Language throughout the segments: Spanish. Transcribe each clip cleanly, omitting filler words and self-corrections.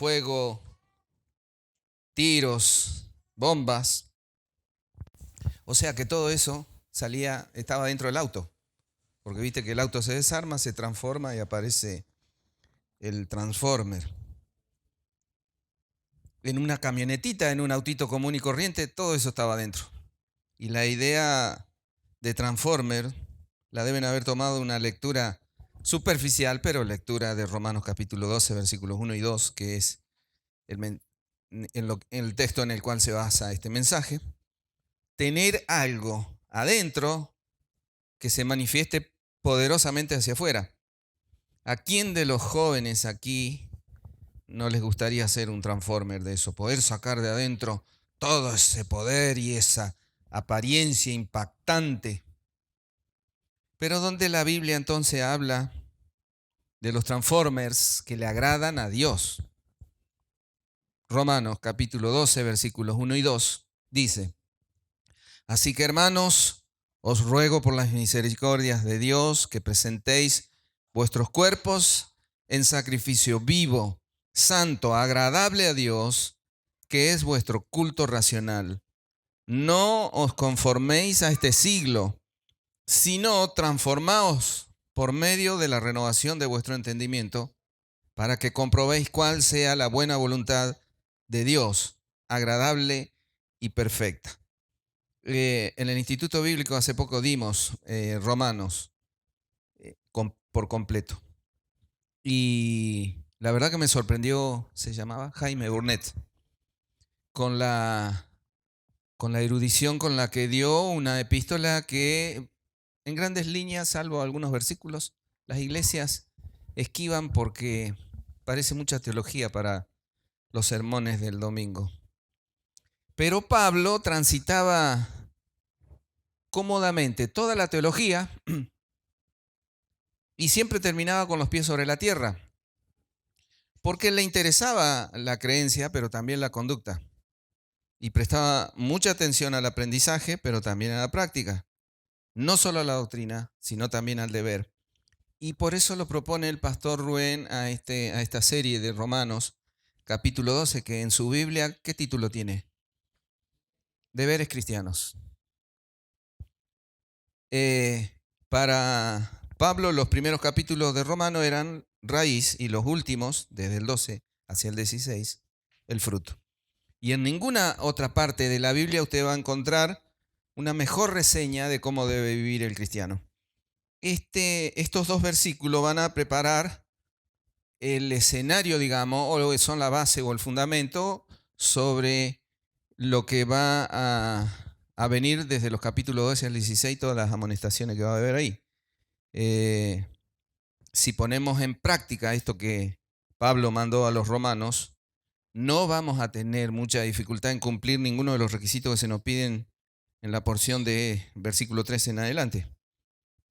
fuego, tiros, bombas. O sea que todo eso estaba dentro del auto. Porque viste que el auto se desarma, se transforma y aparece el Transformer. En una camionetita, en un autito común y corriente, todo eso estaba dentro. Y la idea de Transformer la deben haber tomado una lectura superficial, pero lectura de Romanos capítulo 12, versículos 1 y 2, que es el texto en el cual se basa este mensaje. Tener algo adentro que se manifieste poderosamente hacia afuera. ¿A quién de los jóvenes aquí no les gustaría ser un Transformer de eso? Poder sacar de adentro todo ese poder y esa apariencia impactante. Pero ¿dónde la Biblia entonces habla de los Transformers que le agradan a Dios? Romanos capítulo 12, versículos 1 y 2 dice: Así que, hermanos, os ruego por las misericordias de Dios que presentéis vuestros cuerpos en sacrificio vivo, santo, agradable a Dios, que es vuestro culto racional. No os conforméis a este siglo, sino transformaos por medio de la renovación de vuestro entendimiento, para que comprobéis cuál sea la buena voluntad de Dios, agradable y perfecta. En el Instituto Bíblico hace poco dimos Romanos por completo. Y la verdad que me sorprendió, se llamaba Jaime Burnett, con la erudición con la que dio una epístola que en grandes líneas, salvo algunos versículos, las iglesias esquivan porque parece mucha teología para los sermones del domingo. Pero Pablo transitaba cómodamente toda la teología y siempre terminaba con los pies sobre la tierra, porque le interesaba la creencia, pero también la conducta, y prestaba mucha atención al aprendizaje, pero también a la práctica, no solo a la doctrina, sino también al deber. Y por eso lo propone el pastor Rubén a esta serie de Romanos, capítulo 12, que en su Biblia, ¿qué título tiene? Deberes cristianos. Para Pablo, los primeros capítulos de Romano eran raíz y los últimos, desde el 12 hacia el 16, el fruto. Y en ninguna otra parte de la Biblia usted va a encontrar una mejor reseña de cómo debe vivir el cristiano. Estos dos versículos van a preparar el escenario, digamos, o son la base o el fundamento sobre lo que va a venir desde los capítulos 12 al 16, todas las amonestaciones que va a haber ahí. Si ponemos en práctica esto que Pablo mandó a los romanos, no vamos a tener mucha dificultad en cumplir ninguno de los requisitos que se nos piden en la porción de versículo 13 en adelante.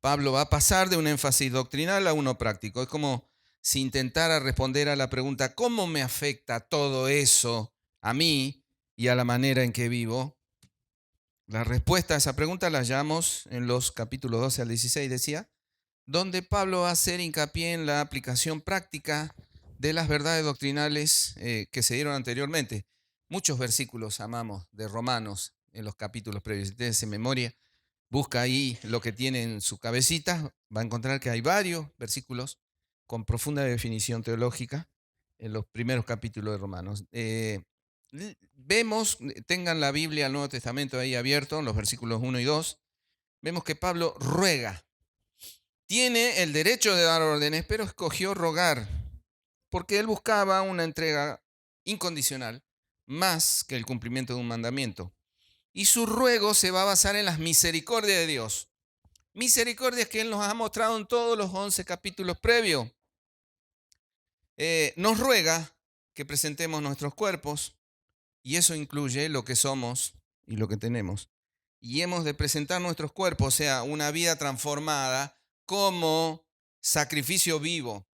Pablo va a pasar de un énfasis doctrinal a uno práctico. Es como si intentara responder a la pregunta, ¿cómo me afecta todo eso a mí y a la manera en que vivo? La respuesta a esa pregunta la hallamos en los capítulos 12 al 16, decía, donde Pablo va a hacer hincapié en la aplicación práctica de las verdades doctrinales que se dieron anteriormente. Muchos versículos amamos de Romanos en los capítulos previos. Si ustedes en memoria busca ahí lo que tiene en su cabecita, va a encontrar que hay varios versículos con profunda definición teológica en los primeros capítulos de Romanos. Vemos, tengan la Biblia, el Nuevo Testamento ahí abierto, en los versículos 1 y 2, vemos que Pablo ruega. Tiene el derecho de dar órdenes, pero escogió rogar, porque él buscaba una entrega incondicional, más que el cumplimiento de un mandamiento. Y su ruego se va a basar en las misericordias de Dios. Misericordias que Él nos ha mostrado en todos los 11 capítulos previos. Nos ruega que presentemos nuestros cuerpos, y eso incluye lo que somos y lo que tenemos. Y hemos de presentar nuestros cuerpos, o sea, una vida transformada, como sacrificio vivo.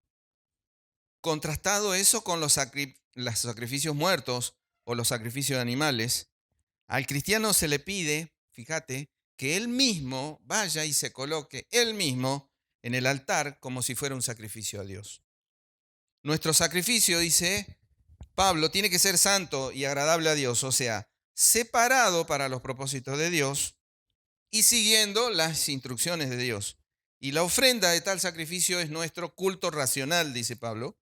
Contrastado eso con los sacrificios muertos o los sacrificios de animales, al cristiano se le pide, fíjate, que él mismo vaya y se coloque él mismo en el altar como si fuera un sacrificio a Dios. Nuestro sacrificio, dice Pablo, tiene que ser santo y agradable a Dios, o sea, separado para los propósitos de Dios y siguiendo las instrucciones de Dios. Y la ofrenda de tal sacrificio es nuestro culto racional, dice Pablo,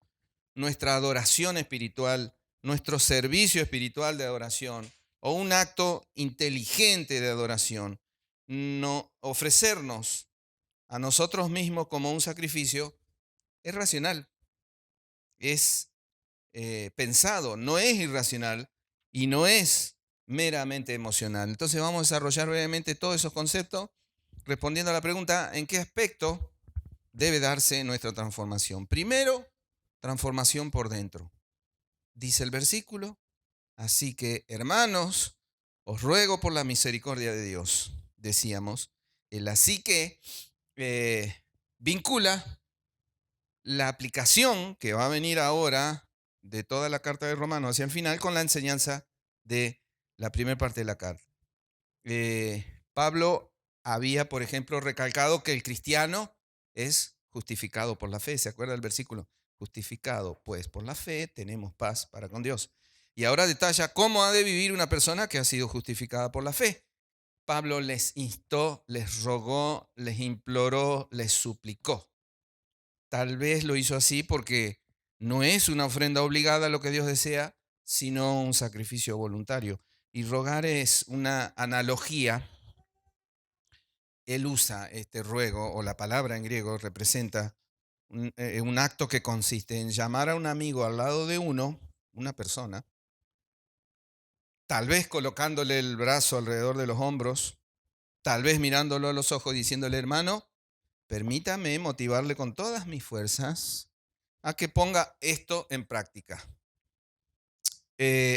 nuestra adoración espiritual, nuestro servicio espiritual de adoración o un acto inteligente de adoración. No ofrecernos a nosotros mismos como un sacrificio es racional, es pensado, no es irracional y no es meramente emocional. Entonces vamos a desarrollar brevemente todos esos conceptos respondiendo a la pregunta, ¿en qué aspecto debe darse nuestra transformación? Primero, transformación por dentro. Dice el versículo, así que hermanos, os ruego por la misericordia de Dios. Decíamos, el así que vincula la aplicación que va a venir ahora de toda la carta de Romanos hacia el final con la enseñanza de la primera parte de la carta. Pablo había, por ejemplo, recalcado que el cristiano es justificado por la fe. ¿Se acuerda del versículo? Justificado, pues, por la fe tenemos paz para con Dios. Y ahora detalla cómo ha de vivir una persona que ha sido justificada por la fe. Pablo les instó, les rogó, les imploró, les suplicó. Tal vez lo hizo así porque no es una ofrenda obligada lo que Dios desea, sino un sacrificio voluntario. Y rogar es una analogía. Él usa este ruego, o la palabra en griego representa un acto que consiste en llamar a un amigo al lado de uno, una persona, tal vez colocándole el brazo alrededor de los hombros, tal vez mirándolo a los ojos, diciéndole, hermano, permítame motivarle con todas mis fuerzas a que ponga esto en práctica.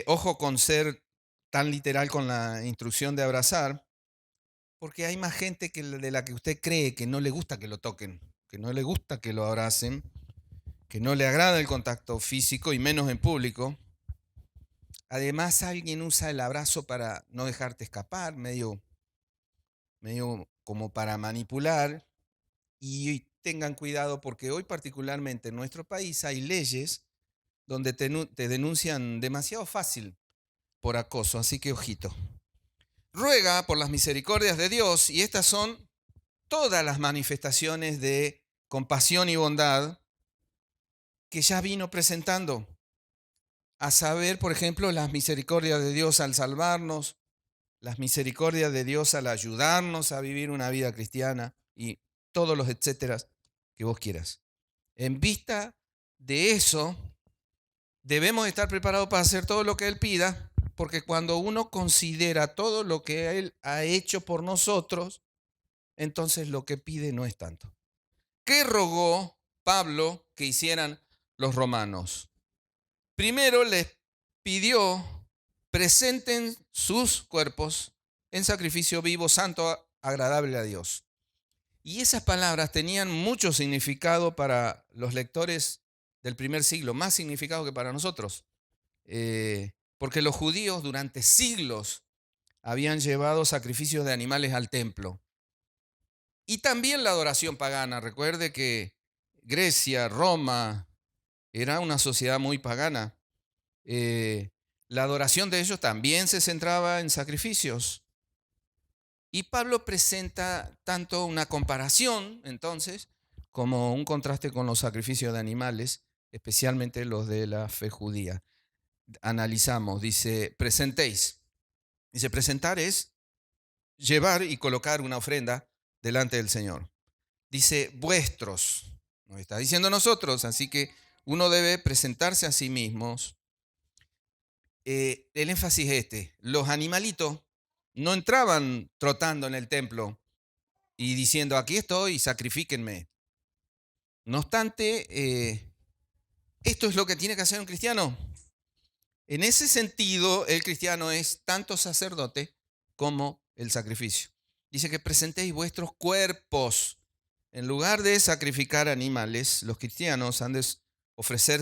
Ojo con ser tan literal con la instrucción de abrazar, porque hay más gente de la que usted cree que no le gusta que lo toquen, que no le gusta que lo abracen, que no le agrada el contacto físico y menos en público. Además, alguien usa el abrazo para no dejarte escapar, medio como para manipular. Y tengan cuidado porque hoy particularmente en nuestro país hay leyes donde te denuncian demasiado fácil por acoso, así que ojito. Ruega por las misericordias de Dios, y estas son todas las manifestaciones de compasión y bondad que ya vino presentando. A saber, por ejemplo, las misericordias de Dios al salvarnos, las misericordias de Dios al ayudarnos a vivir una vida cristiana y todos los etcéteras que vos quieras. En vista de eso, debemos estar preparados para hacer todo lo que Él pida, porque cuando uno considera todo lo que Él ha hecho por nosotros, entonces lo que pide no es tanto. ¿Qué rogó Pablo que hicieran los romanos? Primero les pidió, presenten sus cuerpos en sacrificio vivo, santo, agradable a Dios. Y esas palabras tenían mucho significado para los lectores del primer siglo, más significado que para nosotros. Porque los judíos durante siglos habían llevado sacrificios de animales al templo. Y también la adoración pagana. Recuerde que Grecia, Roma, era una sociedad muy pagana. La adoración de ellos también se centraba en sacrificios. Y Pablo presenta tanto una comparación, entonces, como un contraste con los sacrificios de animales, especialmente los de la fe judía. Analizamos, dice, presentéis. Dice, presentar es llevar y colocar una ofrenda delante del Señor. Dice, vuestros. Nos está diciendo nosotros, así que uno debe presentarse a sí mismos. El énfasis es este. Los animalitos no entraban trotando en el templo y diciendo, aquí estoy, sacrifíquenme. No obstante, esto es lo que tiene que hacer un cristiano. En ese sentido, el cristiano es tanto sacerdote como el sacrificio. Dice que presentéis vuestros cuerpos. En lugar de sacrificar animales, los cristianos han de ofrecer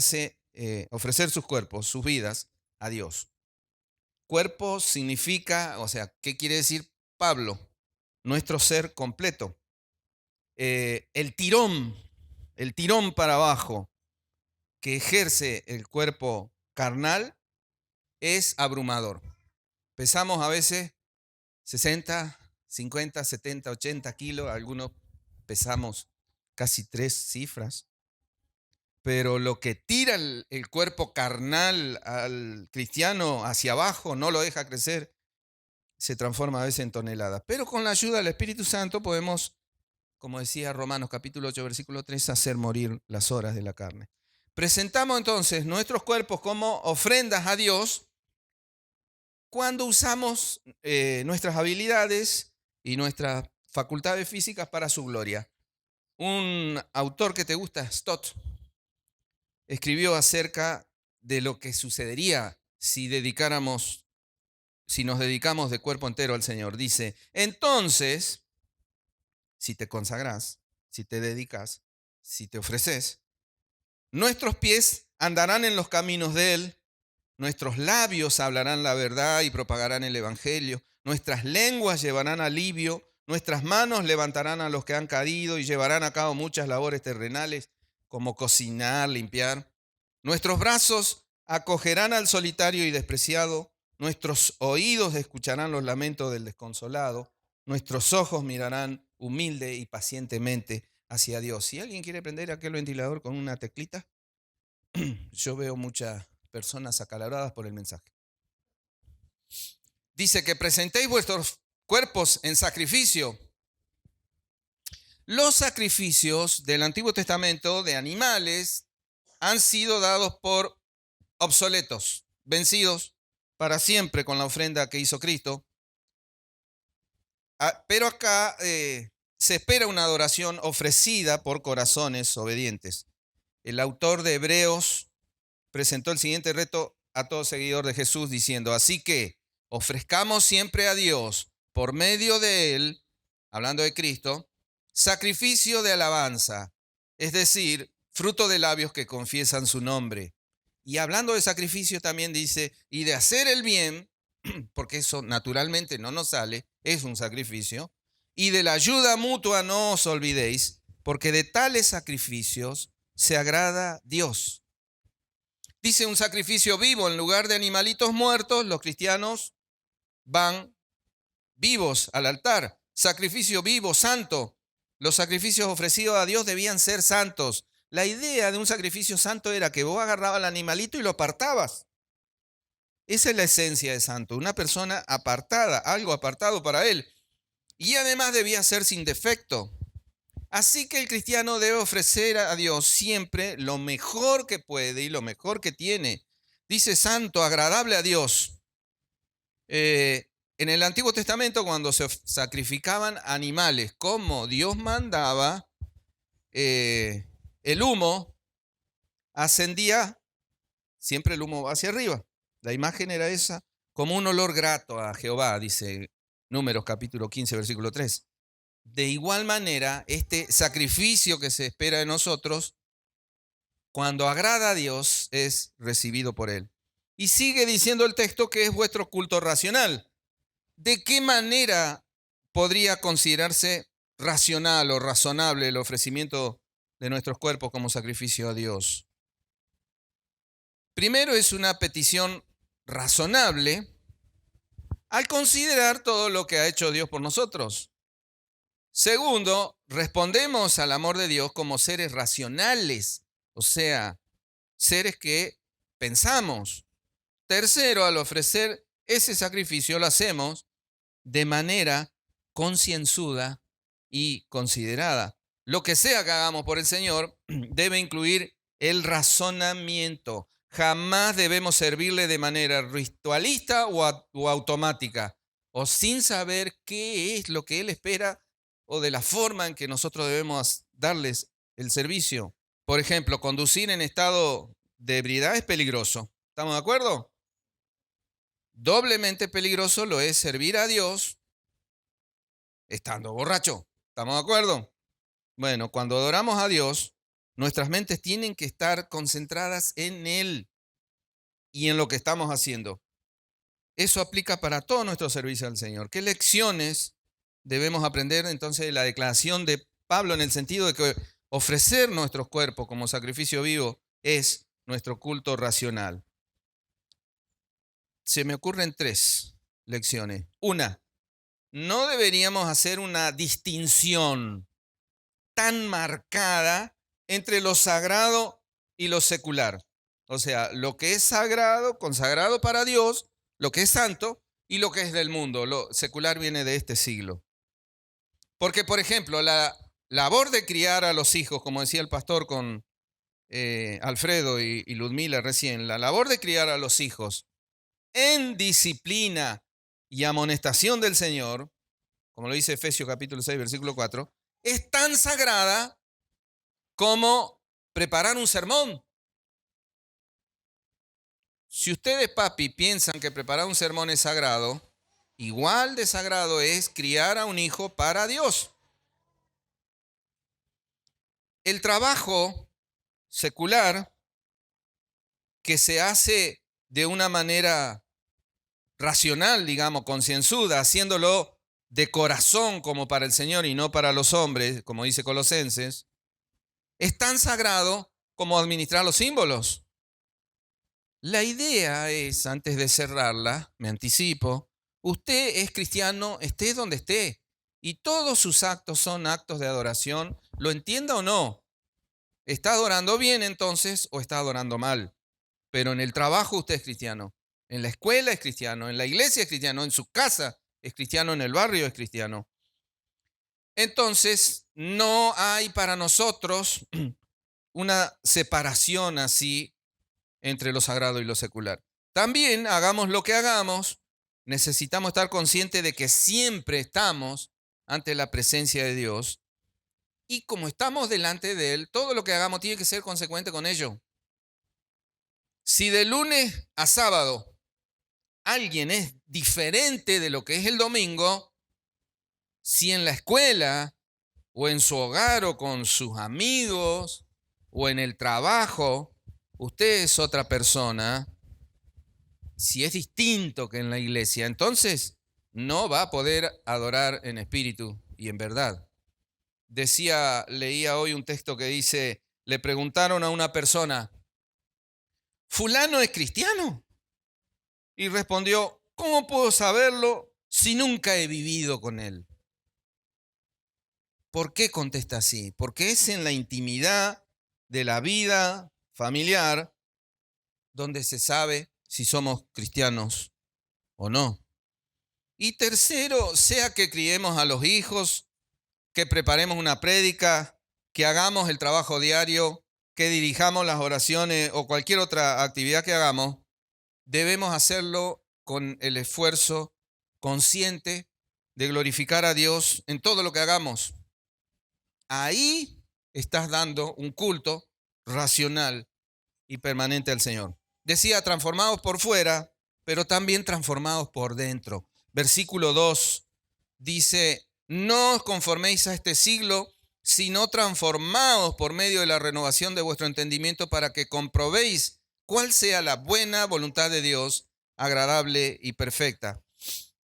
sus cuerpos, sus vidas a Dios. Cuerpo significa, o sea, ¿qué quiere decir Pablo? Nuestro ser completo. El tirón para abajo que ejerce el cuerpo carnal es abrumador. Pesamos a veces 60, 50, 70, 80 kilos, algunos pesamos casi 3 cifras. Pero lo que tira el cuerpo carnal al cristiano hacia abajo, no lo deja crecer, se transforma a veces en toneladas. Pero con la ayuda del Espíritu Santo podemos, como decía Romanos capítulo 8, versículo 3, hacer morir las horas de la carne. Presentamos entonces nuestros cuerpos como ofrendas a Dios cuando usamos nuestras habilidades y nuestras facultades físicas para su gloria. Un autor que te gusta, Stott, escribió acerca de lo que sucedería si nos dedicamos de cuerpo entero al Señor. Dice, entonces, si te consagrás, si te dedicas, si te ofreces, nuestros pies andarán en los caminos de Él, nuestros labios hablarán la verdad y propagarán el evangelio, nuestras lenguas llevarán alivio, nuestras manos levantarán a los que han caído y llevarán a cabo muchas labores terrenales como cocinar, limpiar. Nuestros brazos acogerán al solitario y despreciado, nuestros oídos escucharán los lamentos del desconsolado, nuestros ojos mirarán humilde y pacientemente hacia Dios. Si alguien quiere prender aquel ventilador con una teclita, yo veo muchas personas acaloradas por el mensaje. Dice que presentéis vuestros cuerpos en sacrificio. Los sacrificios del Antiguo Testamento de animales han sido dados por obsoletos, vencidos para siempre con la ofrenda que hizo Cristo. Pero acá se espera una adoración ofrecida por corazones obedientes. El autor de Hebreos presentó el siguiente reto a todo seguidor de Jesús diciendo, así que ofrezcamos siempre a Dios por medio de Él, hablando de Cristo, sacrificio de alabanza, es decir, fruto de labios que confiesan su nombre. Y hablando de sacrificio también dice, y de hacer el bien, porque eso naturalmente no nos sale, es un sacrificio, y de la ayuda mutua no os olvidéis, porque de tales sacrificios se agrada Dios. Dice un sacrificio vivo en lugar de animalitos muertos, los cristianos van vivos al altar. Sacrificio vivo, santo. Los sacrificios ofrecidos a Dios debían ser santos. La idea de un sacrificio santo era que vos agarrabas al animalito y lo apartabas. Esa es la esencia de santo, una persona apartada, algo apartado para él. Y además debía ser sin defecto. Así que el cristiano debe ofrecer a Dios siempre lo mejor que puede y lo mejor que tiene. Dice santo, agradable a Dios. En el Antiguo Testamento, cuando se sacrificaban animales como Dios mandaba, el humo ascendía, siempre el humo va hacia arriba. La imagen era esa, como un olor grato a Jehová, dice Números capítulo 15, versículo 3. De igual manera, este sacrificio que se espera de nosotros, cuando agrada a Dios, es recibido por Él. Y sigue diciendo el texto que es vuestro culto racional. ¿De qué manera podría considerarse racional o razonable el ofrecimiento de nuestros cuerpos como sacrificio a Dios? Primero, es una petición razonable al considerar todo lo que ha hecho Dios por nosotros. Segundo, respondemos al amor de Dios como seres racionales, o sea, seres que pensamos. Tercero, al ofrecer ese sacrificio lo hacemos de manera concienzuda y considerada. Lo que sea que hagamos por el Señor debe incluir el razonamiento. Jamás debemos servirle de manera ritualista o automática, o sin saber qué es lo que Él espera o de la forma en que nosotros debemos darles el servicio. Por ejemplo, conducir en estado de ebriedad es peligroso. ¿Estamos de acuerdo? Doblemente peligroso lo es servir a Dios estando borracho. ¿Estamos de acuerdo? Bueno, cuando adoramos a Dios, nuestras mentes tienen que estar concentradas en Él y en lo que estamos haciendo. Eso aplica para todo nuestro servicio al Señor. ¿Qué lecciones debemos aprender entonces de la declaración de Pablo en el sentido de que ofrecer nuestros cuerpos como sacrificio vivo es nuestro culto racional? se me ocurren 3 lecciones. Una, no deberíamos hacer una distinción tan marcada entre lo sagrado y lo secular. O sea, lo que es sagrado, consagrado para Dios, lo que es santo y lo que es del mundo. Lo secular viene de este siglo. Porque, por ejemplo, la labor de criar a los hijos, como decía el pastor con Alfredo y Ludmila recién, la labor de criar a los hijos en disciplina y amonestación del Señor, como lo dice Efesios capítulo 6, versículo 4, es tan sagrada como preparar un sermón. Si ustedes, papi, piensan que preparar un sermón es sagrado, igual de sagrado es criar a un hijo para Dios. El trabajo secular que se hace de una manera racional, digamos, concienzuda, haciéndolo de corazón como para el Señor y no para los hombres, como dice Colosenses, es tan sagrado como administrar los símbolos. La idea es, antes de cerrarla, me anticipo, usted es cristiano, esté donde esté, y todos sus actos son actos de adoración, lo entienda o no. ¿Está adorando bien entonces o está adorando mal? Pero en el trabajo usted es cristiano, en la escuela es cristiano, en la iglesia es cristiano, en su casa es cristiano, en el barrio es cristiano. Entonces, no hay para nosotros una separación así entre lo sagrado y lo secular. También, hagamos lo que hagamos, necesitamos estar conscientes de que siempre estamos ante la presencia de Dios y como estamos delante de Él, todo lo que hagamos tiene que ser consecuente con ello. Si de lunes a sábado alguien es diferente de lo que es el domingo, si en la escuela o en su hogar o con sus amigos o en el trabajo usted es otra persona, si es distinto que en la iglesia, entonces no va a poder adorar en espíritu y en verdad. Leía hoy un texto que dice, le preguntaron a una persona, ¿fulano es cristiano? Y respondió, ¿cómo puedo saberlo si nunca he vivido con él? ¿Por qué contesta así? Porque es en la intimidad de la vida familiar donde se sabe si somos cristianos o no. Y tercero, sea que criemos a los hijos, que preparemos una prédica, que hagamos el trabajo diario, que dirijamos las oraciones o cualquier otra actividad que hagamos, debemos hacerlo con el esfuerzo consciente de glorificar a Dios en todo lo que hagamos. Ahí estás dando un culto racional y permanente al Señor. Decía, transformados por fuera, pero también transformados por dentro. Versículo 2 dice, no os conforméis a este siglo, sino transformaos por medio de la renovación de vuestro entendimiento para que comprobéis cuál sea la buena voluntad de Dios, agradable y perfecta.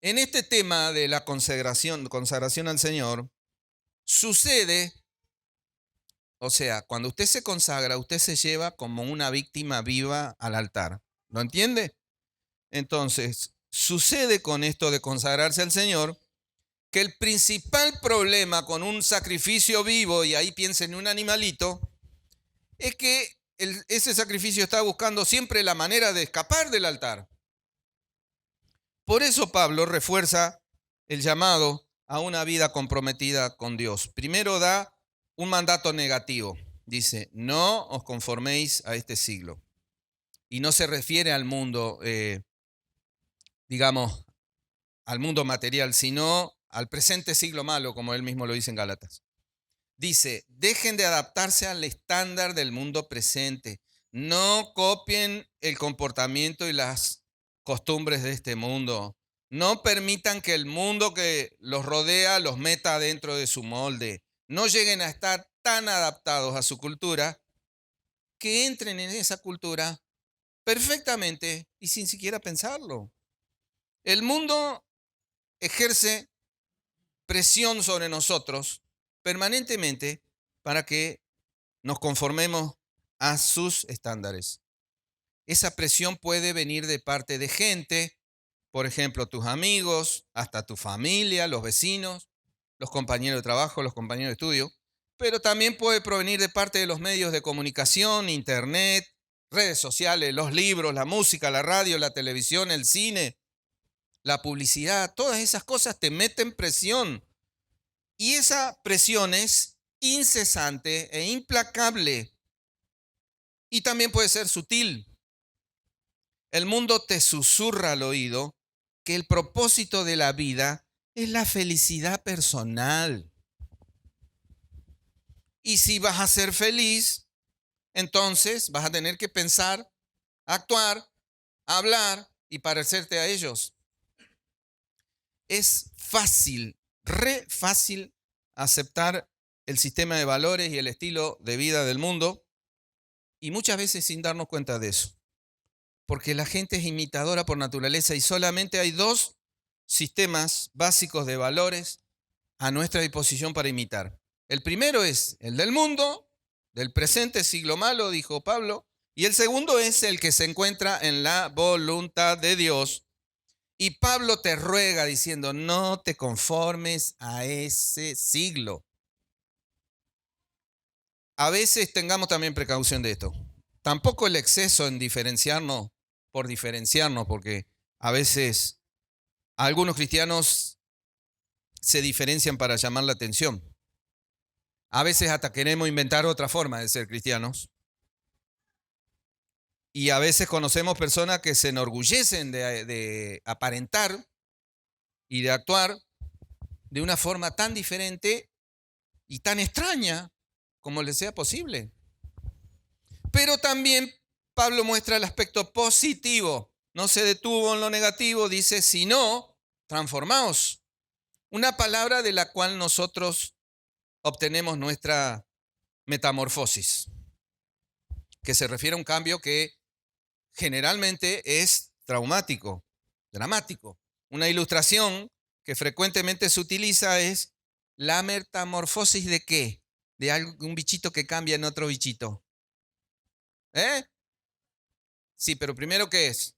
En este tema de la consagración al Señor, sucede, o sea, cuando usted se consagra, usted se lleva como una víctima viva al altar. ¿Lo entiende? Entonces, sucede con esto de consagrarse al Señor, que el principal problema con un sacrificio vivo, y ahí piensen en un animalito, es que ese sacrificio está buscando siempre la manera de escapar del altar. Por eso Pablo refuerza el llamado a una vida comprometida con Dios. Primero da un mandato negativo. Dice, no os conforméis a este siglo. Y no se refiere al mundo, digamos, al mundo material, sino al presente siglo malo, como él mismo lo dice en Gálatas. Dice, dejen de adaptarse al estándar del mundo presente. No copien el comportamiento y las costumbres de este mundo. No permitan que el mundo que los rodea los meta dentro de su molde. No lleguen a estar tan adaptados a su cultura que entren en esa cultura perfectamente y sin siquiera pensarlo. El mundo ejerce presión sobre nosotros permanentemente para que nos conformemos a sus estándares. esa presión puede venir de parte de gente, por ejemplo, tus amigos, hasta tu familia, los vecinos, los compañeros de trabajo, los compañeros de estudio, pero también puede provenir de parte de los medios de comunicación, internet, redes sociales, los libros, la música, la radio, la televisión, el cine, la publicidad. Todas esas cosas te meten presión. Y esa presión es incesante e implacable. Y también puede ser sutil. El mundo te susurra al oído que el propósito de la vida es la felicidad personal. Y si vas a ser feliz, entonces vas a tener que pensar, actuar, hablar y parecerte a ellos. Es fácil, re fácil aceptar el sistema de valores y el estilo de vida del mundo y muchas veces sin darnos cuenta de eso. Porque la gente es imitadora por naturaleza y solamente hay dos sistemas básicos de valores a nuestra disposición para imitar. El primero es el del mundo, del presente siglo malo, dijo Pablo, y el segundo es el que se encuentra en la voluntad de Dios. Y Pablo te ruega diciendo, no te conformes a ese siglo. A veces tengamos también precaución de esto. Tampoco el exceso en diferenciarnos por diferenciarnos, porque a veces algunos cristianos se diferencian para llamar la atención. A veces hasta queremos inventar otra forma de ser cristianos. Y a veces conocemos personas que se enorgullecen de aparentar y de actuar de una forma tan diferente y tan extraña como les sea posible. Pero también Pablo muestra el aspecto positivo. No se detuvo en lo negativo, dice, sino transformaos. Una palabra de la cual nosotros obtenemos nuestra metamorfosis, que se refiere a un cambio que generalmente es traumático, dramático. Una ilustración que frecuentemente se utiliza es la metamorfosis de ¿qué? De un bichito que cambia en otro bichito. ¿Eh? Sí, pero primero ¿qué es?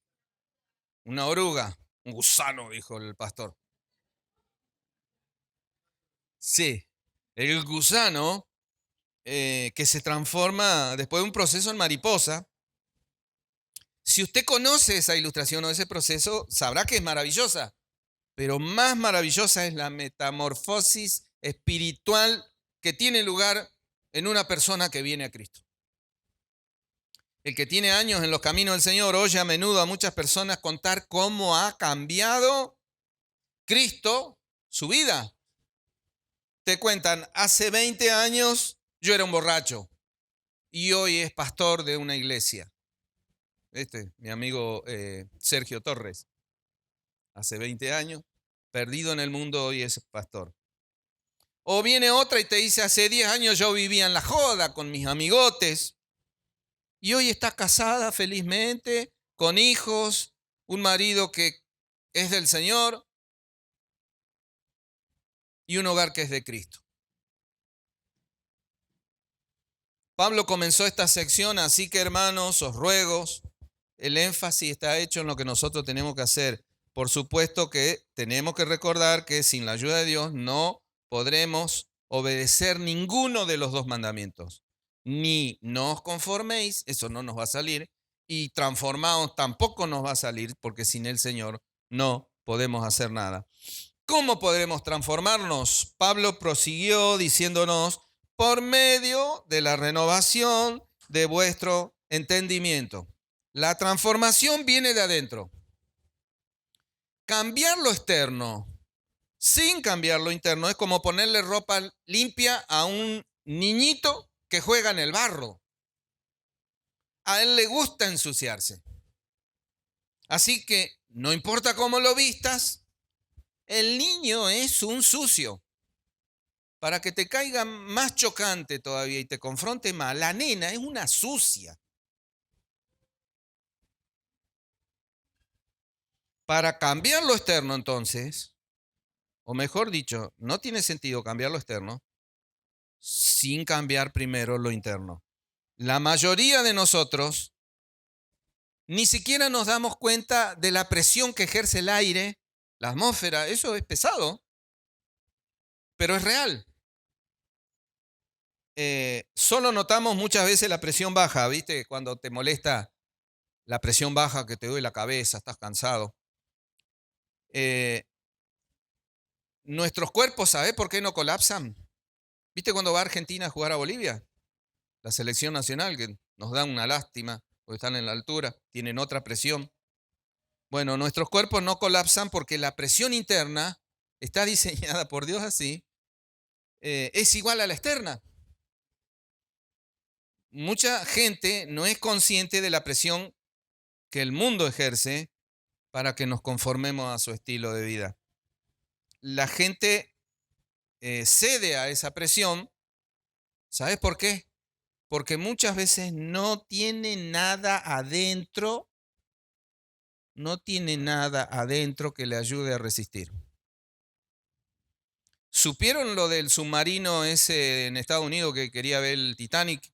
Una oruga, un gusano, dijo el pastor. Sí, el gusano que se transforma después de un proceso en mariposa. Si usted conoce esa ilustración o ese proceso, sabrá que es maravillosa, pero más maravillosa es la metamorfosis espiritual que tiene lugar en una persona que viene a Cristo. El que tiene años en los caminos del Señor oye a menudo a muchas personas contar cómo ha cambiado Cristo su vida. Te cuentan, hace 20 años yo era un borracho y hoy es pastor de una iglesia. Mi amigo Sergio Torres, hace 20 años, perdido en el mundo, hoy es pastor. O viene otra y te dice, hace 10 años yo vivía en la joda con mis amigotes y hoy está casada felizmente, con hijos, un marido que es del Señor y un hogar que es de Cristo. Pablo comenzó esta sección, así que hermanos, os ruego, el énfasis está hecho en lo que nosotros tenemos que hacer. Por supuesto que tenemos que recordar que sin la ayuda de Dios no podremos obedecer ninguno de los dos mandamientos. Ni no os conforméis, eso no nos va a salir, y transformaos tampoco nos va a salir, porque sin el Señor no podemos hacer nada. ¿Cómo podremos transformarnos? Pablo prosiguió diciéndonos, por medio de la renovación de vuestro entendimiento. La transformación viene de adentro. Cambiar lo externo sin cambiar lo interno es como ponerle ropa limpia a un niñito que juega en el barro. A él le gusta ensuciarse. Así que no importa cómo lo vistas, el niño es un sucio. Para que te caiga más chocante todavía y te confronte más, la nena es una sucia. Para cambiar lo externo entonces, o mejor dicho, no tiene sentido cambiar lo externo sin cambiar primero lo interno. La mayoría de nosotros Ni siquiera nos damos cuenta de la presión que ejerce el aire, la atmósfera. Eso es pesado, pero es real. Solo notamos muchas veces la presión baja, ¿viste? Cuando te molesta la presión baja, que te duele la cabeza, estás cansado. Nuestros cuerpos, ¿sabés por qué no colapsan? ¿Viste cuando va Argentina a jugar a Bolivia? La selección nacional, que nos da una lástima, porque están en la altura, tienen otra presión. Bueno, nuestros cuerpos no colapsan porque la presión interna está diseñada por Dios así, es igual a la externa. Mucha gente no es consciente de la presión que el mundo ejerce para que nos conformemos a su estilo de vida. La gente cede a esa presión. ¿Sabes por qué? Porque muchas veces no tiene nada adentro, que le ayude a resistir. ¿Supieron lo del submarino ese en Estados Unidos que quería ver el Titanic,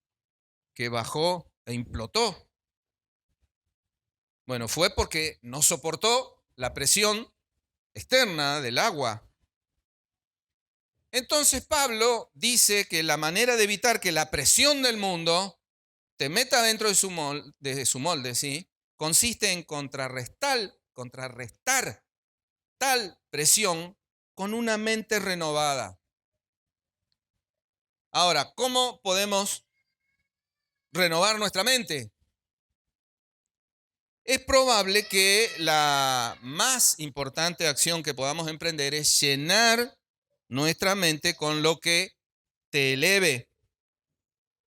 que bajó e implotó? Bueno, fue porque no soportó la presión externa del agua. Entonces Pablo dice que la manera de evitar que la presión del mundo te meta dentro de su molde, ¿sí? Consiste en contrarrestar tal presión con una mente renovada. Ahora, ¿cómo podemos renovar nuestra mente? Es probable que la más importante acción que podamos emprender es llenar nuestra mente con lo que te eleve,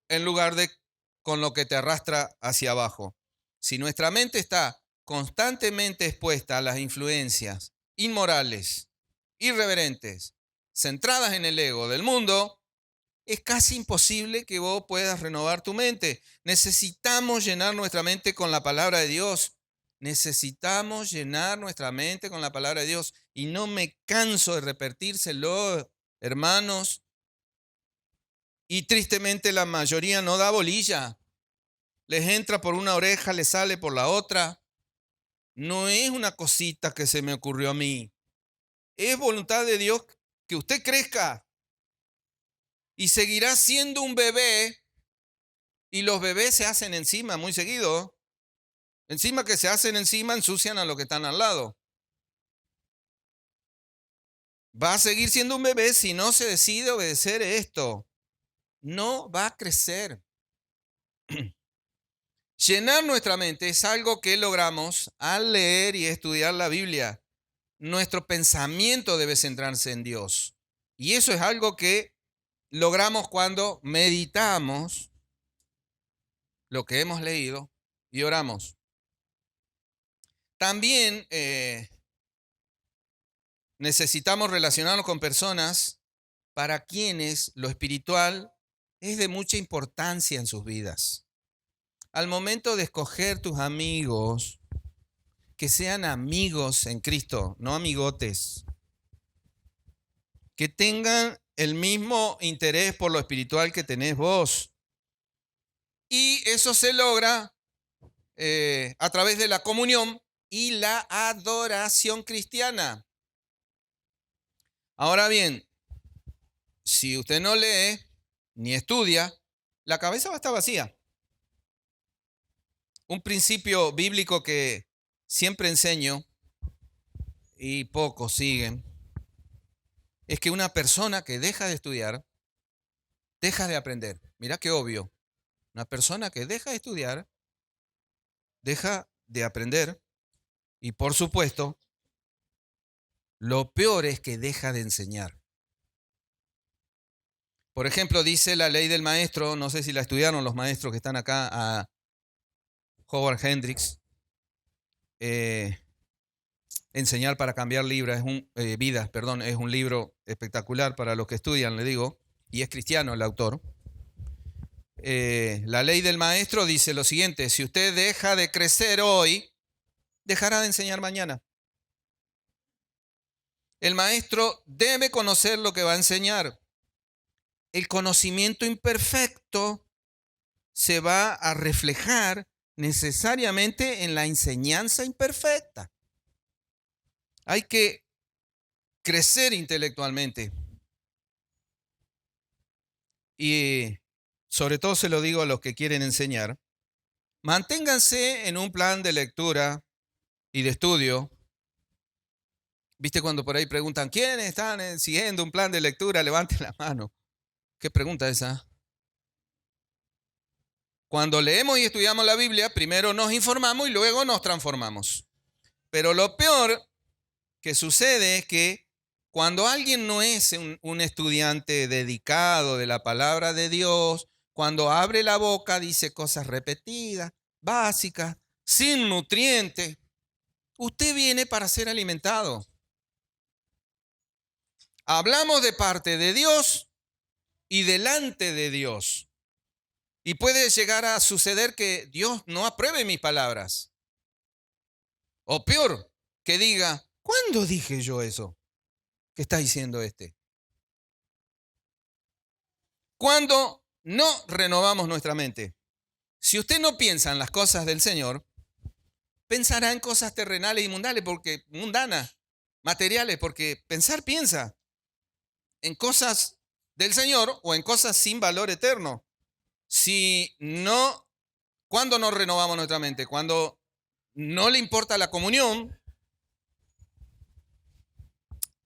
en lugar de con lo que te arrastra hacia abajo. Si nuestra mente está constantemente expuesta a las influencias inmorales, irreverentes, centradas en el ego del mundo, es casi imposible que vos puedas renovar tu mente. Necesitamos llenar nuestra mente con la palabra de Dios. Necesitamos llenar nuestra mente con la palabra de Dios. Y no me canso de repetírselo, hermanos. Y tristemente la mayoría no da bolilla. Les entra por una oreja, les sale por la otra. No es una cosita que se me ocurrió a mí. Es voluntad de Dios que usted crezca. Y seguirá siendo un bebé. Y los bebés se hacen encima muy seguido. Encima que se hacen encima, ensucian a los que están al lado. Va a seguir siendo un bebé si no se decide obedecer esto. No va a crecer. Llenar nuestra mente es algo que logramos al leer y estudiar la Biblia. Nuestro pensamiento debe centrarse en Dios. Y eso es algo que logramos cuando meditamos lo que hemos leído y oramos. También necesitamos relacionarnos con personas para quienes lo espiritual es de mucha importancia en sus vidas. Al momento de escoger tus amigos, que sean amigos en Cristo, no amigotes, que tengan el mismo interés por lo espiritual que tenés vos. Y eso se logra a través de la comunión y la adoración cristiana. Ahora bien, si usted no lee ni estudia, la cabeza va a estar vacía. Un principio bíblico que siempre enseño y pocos siguen es que una persona que deja de estudiar, deja de aprender. Mirá qué obvio. Una persona que deja de estudiar, deja de aprender y, por supuesto, lo peor es que deja de enseñar. Por ejemplo, dice la ley del maestro, no sé si la estudiaron los maestros que están acá, a Howard Hendricks, Enseñar para cambiar vidas, es un libro espectacular para los que estudian, le digo, y es cristiano el autor. La ley del maestro dice lo siguiente: si usted deja de crecer hoy, dejará de enseñar mañana. El maestro debe conocer lo que va a enseñar. El conocimiento imperfecto se va a reflejar necesariamente en la enseñanza imperfecta. Hay que crecer intelectualmente. Y sobre todo se lo digo a los que quieren enseñar. Manténganse en un plan de lectura y de estudio. ¿Viste cuando por ahí preguntan, ¿quiénes están siguiendo un plan de lectura? Levanten la mano. ¿Qué pregunta esa? Cuando leemos y estudiamos la Biblia, primero nos informamos y luego nos transformamos. Pero lo peor que sucede es que cuando alguien no es un estudiante dedicado de la palabra de Dios, cuando abre la boca dice cosas repetidas, básicas, sin nutrientes, usted viene para ser alimentado. Hablamos de parte de Dios y delante de Dios. Y puede llegar a suceder que Dios no apruebe mis palabras. O peor, que diga, ¿cuándo dije yo eso? ¿Qué está diciendo este? Cuando no renovamos nuestra mente. Si usted no piensa en las cosas del Señor, pensará en cosas terrenales y mundanas, materiales, porque pensar piensa en cosas del Señor o en cosas sin valor eterno. ¿Cuándo no renovamos nuestra mente? Cuando no le importa la comunión,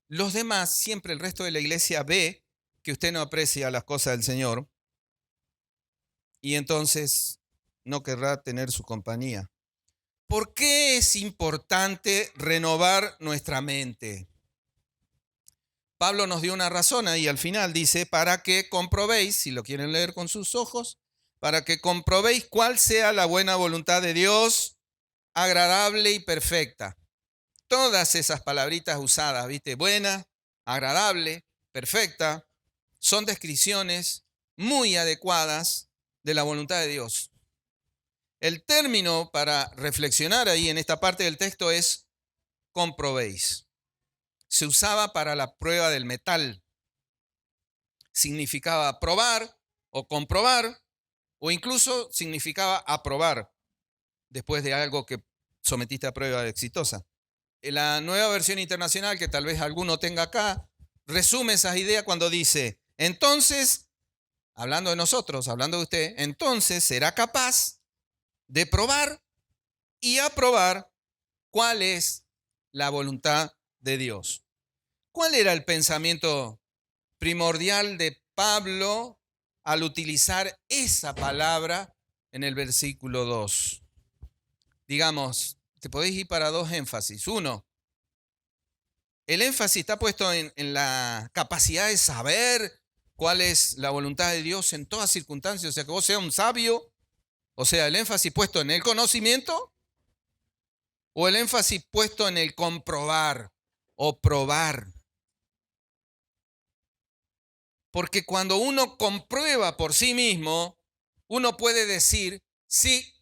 los demás, siempre el resto de la iglesia ve que usted no aprecia las cosas del Señor y entonces no querrá tener su compañía. ¿Por qué es importante renovar nuestra mente? Pablo nos dio una razón ahí al final, dice, para que comprobéis, si lo quieren leer con sus ojos, para que comprobéis cuál sea la buena voluntad de Dios, agradable y perfecta. Todas esas palabritas usadas, ¿viste? Buena, agradable, perfecta, son descripciones muy adecuadas de la voluntad de Dios. El término para reflexionar ahí en esta parte del texto es comprobéis. Se usaba para la prueba del metal. Significaba probar o comprobar, o incluso significaba aprobar después de algo que sometiste a prueba exitosa. La nueva versión internacional, que tal vez alguno tenga acá, resume esas ideas cuando dice, entonces, hablando de nosotros, hablando de usted, entonces será capaz de probar y aprobar cuál es la voluntad de Dios. ¿Cuál era el pensamiento primordial de Pablo al utilizar esa palabra en el versículo 2? Digamos, te podéis ir para dos énfasis. Uno, el énfasis está puesto en la capacidad de saber cuál es la voluntad de Dios en todas circunstancias. O sea, que vos seas un sabio. O sea, el énfasis puesto en el conocimiento o el énfasis puesto en el comprobar o probar. Porque cuando uno comprueba por sí mismo, uno puede decir, sí,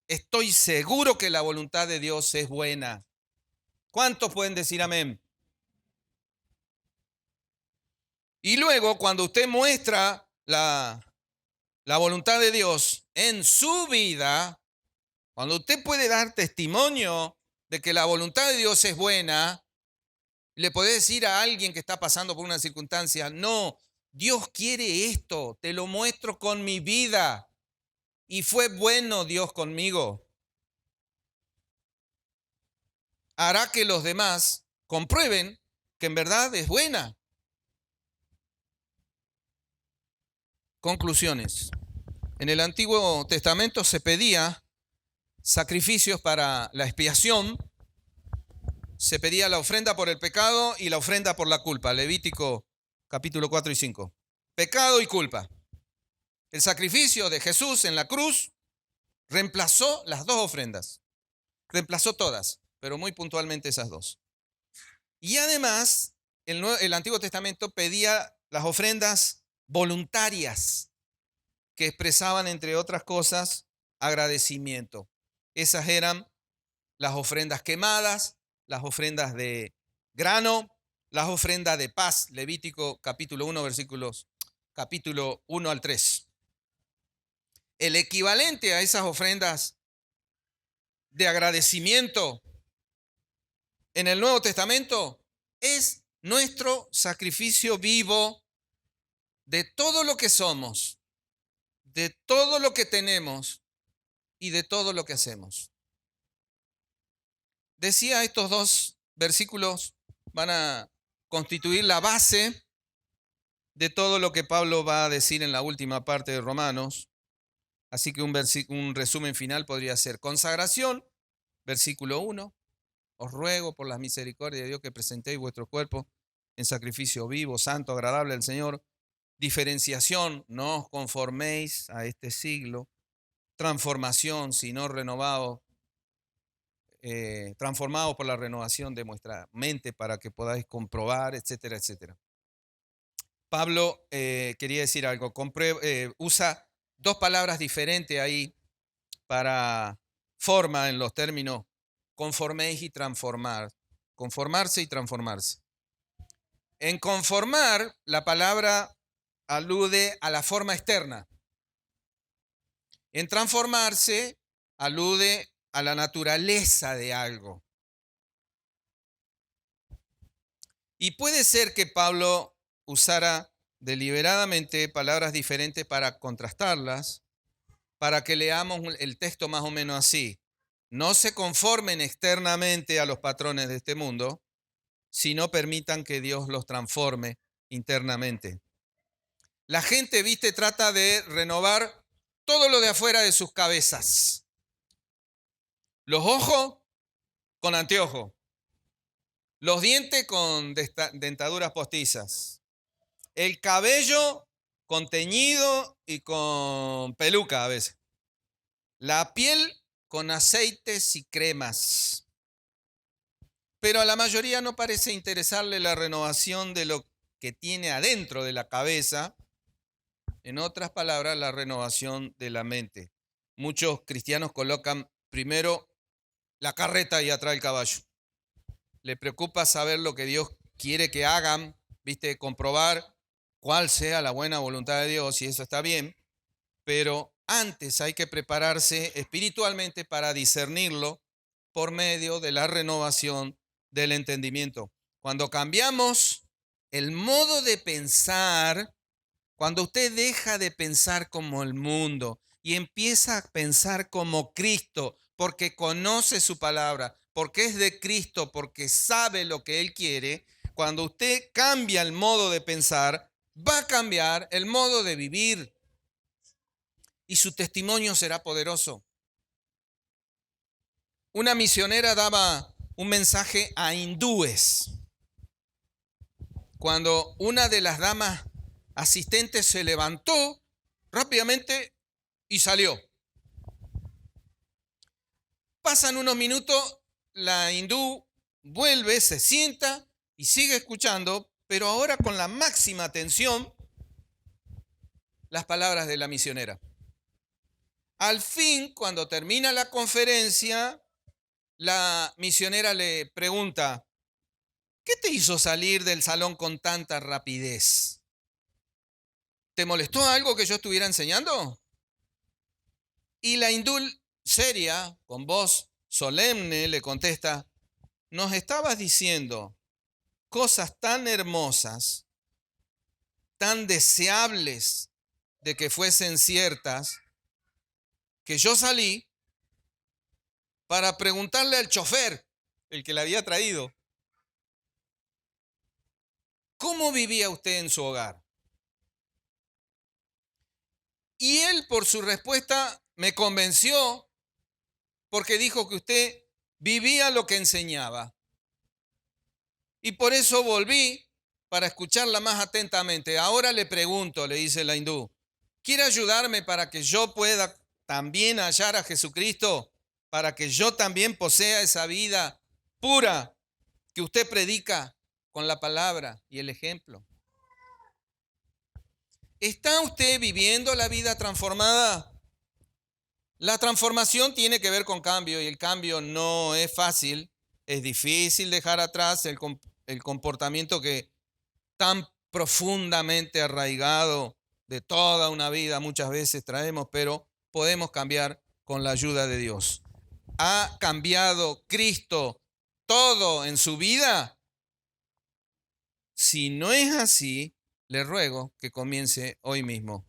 estoy seguro que la voluntad de Dios es buena. ¿Cuántos pueden decir amén? Y luego, cuando usted muestra la voluntad de Dios en su vida, cuando usted puede dar testimonio de que la voluntad de Dios es buena, le puede decir a alguien que está pasando por una circunstancia, no, Dios quiere esto, te lo muestro con mi vida. Y fue bueno Dios conmigo. Hará que los demás comprueben que en verdad es buena. Conclusiones. En el Antiguo Testamento se pedía sacrificios para la expiación, se pedía la ofrenda por el pecado y la ofrenda por la culpa. Levítico capítulo 4 y 5. Pecado y culpa. El sacrificio de Jesús en la cruz reemplazó las dos ofrendas. Reemplazó todas, pero muy puntualmente esas dos. Y además, el Antiguo Testamento pedía las ofrendas voluntarias que expresaban, entre otras cosas, agradecimiento. Esas eran las ofrendas quemadas, las ofrendas de grano, las ofrendas de paz. Levítico capítulo 1, capítulo 1 al 3. El equivalente a esas ofrendas de agradecimiento en el Nuevo Testamento es nuestro sacrificio vivo de todo lo que somos, de todo lo que tenemos y de todo lo que hacemos. Decía, estos dos versículos van a constituir la base de todo lo que Pablo va a decir en la última parte de Romanos. Así que un resumen final podría ser: consagración, versículo 1. Os ruego por la misericordia de Dios que presentéis vuestro cuerpo en sacrificio vivo, santo, agradable al Señor. Diferenciación, no os conforméis a este siglo. Transformación, sino renovados, transformados por la renovación de vuestra mente para que podáis comprobar, etcétera, etcétera. Pablo quería decir algo, usa dos palabras diferentes ahí para forma en los términos conforméis y transformar, conformarse y transformarse. En conformar, la palabra alude a la forma externa. En transformarse, alude a la naturaleza de algo. Y puede ser que Pablo usara deliberadamente palabras diferentes para contrastarlas, para que leamos el texto más o menos así. No se conformen externamente a los patrones de este mundo, sino permitan que Dios los transforme internamente. La gente, trata de renovar todo lo de afuera de sus cabezas. Los ojos con anteojos, los dientes con dentaduras postizas, el cabello con teñido y con peluca a veces, la piel con aceites y cremas. Pero a la mayoría no parece interesarle la renovación de lo que tiene adentro de la cabeza. En otras palabras, la renovación de la mente. Muchos cristianos colocan primero la carreta y atrás el caballo. Le preocupa saber lo que Dios quiere que hagan, comprobar cuál sea la buena voluntad de Dios, y eso está bien, pero antes hay que prepararse espiritualmente para discernirlo por medio de la renovación del entendimiento. Cuando cambiamos el modo de pensar, cuando usted deja de pensar como el mundo y empieza a pensar como Cristo, porque conoce su palabra, porque es de Cristo, porque sabe lo que Él quiere, cuando usted cambia el modo de pensar, va a cambiar el modo de vivir y su testimonio será poderoso. Una misionera daba un mensaje a hindúes. Cuando una de las damas asistentes se levantó rápidamente y salió. Pasan unos minutos, la hindú vuelve, se sienta y sigue escuchando, pero ahora con la máxima atención, las palabras de la misionera. Al fin, cuando termina la conferencia, la misionera le pregunta: ¿qué te hizo salir del salón con tanta rapidez? ¿Te molestó algo que yo estuviera enseñando? Y la hindú, seria, con voz solemne, le contesta: nos estabas diciendo cosas tan hermosas, tan deseables de que fuesen ciertas, que yo salí para preguntarle al chofer, el que la había traído, ¿cómo vivía usted en su hogar? Y él, por su respuesta, me convenció, porque dijo que usted vivía lo que enseñaba. Y por eso volví para escucharla más atentamente. Ahora le pregunto, le dice la hindú, ¿quiere ayudarme para que yo pueda también hallar a Jesucristo? Para que yo también posea esa vida pura que usted predica con la palabra y el ejemplo. ¿Está usted viviendo la vida transformada? La transformación tiene que ver con cambio, y el cambio no es fácil. Es difícil dejar atrás el comportamiento que tan profundamente arraigado de toda una vida muchas veces traemos, pero podemos cambiar con la ayuda de Dios. ¿Ha cambiado Cristo todo en su vida? Si no es así, le ruego que comience hoy mismo